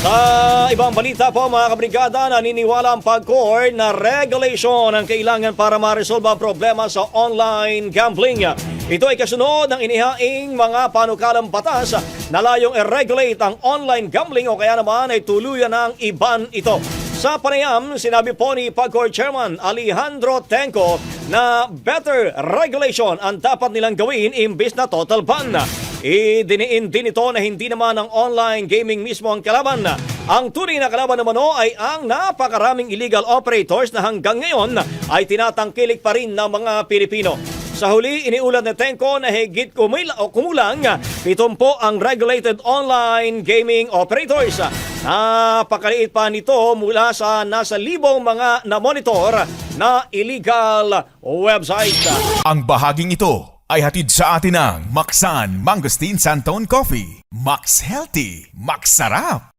Sa ibang balita po mga kabrigada, naniniwala ang PAGCOR na regulation ang kailangan para ma-resolve ang problema sa online gambling. Ito ay kasunod ng inihaing mga panukalang batas na layong i-regulate ang online gambling o kaya naman ay tuluyan ng iban ito. Sa panayam, sinabi po ni PAGCOR Chairman Alejandro Tenco na better regulation ang dapat nilang gawin imbis na total ban. Idiniin din ito na hindi naman ang online gaming mismo ang kalaban. Ang tunay na kalaban naman ay ang napakaraming illegal operators na hanggang ngayon ay tinatangkilik pa rin ng mga Pilipino. Sa huli, iniulat ni Tenco na higit kumulang 70 ang regulated online gaming operators. Napakaliit pa nito mula sa nasa libong mga na-monitor na illegal website. Ang bahaging ito ay hatid sa atin ng Maxan Mangosteen Santon Coffee. Max Healthy, Max Sarap.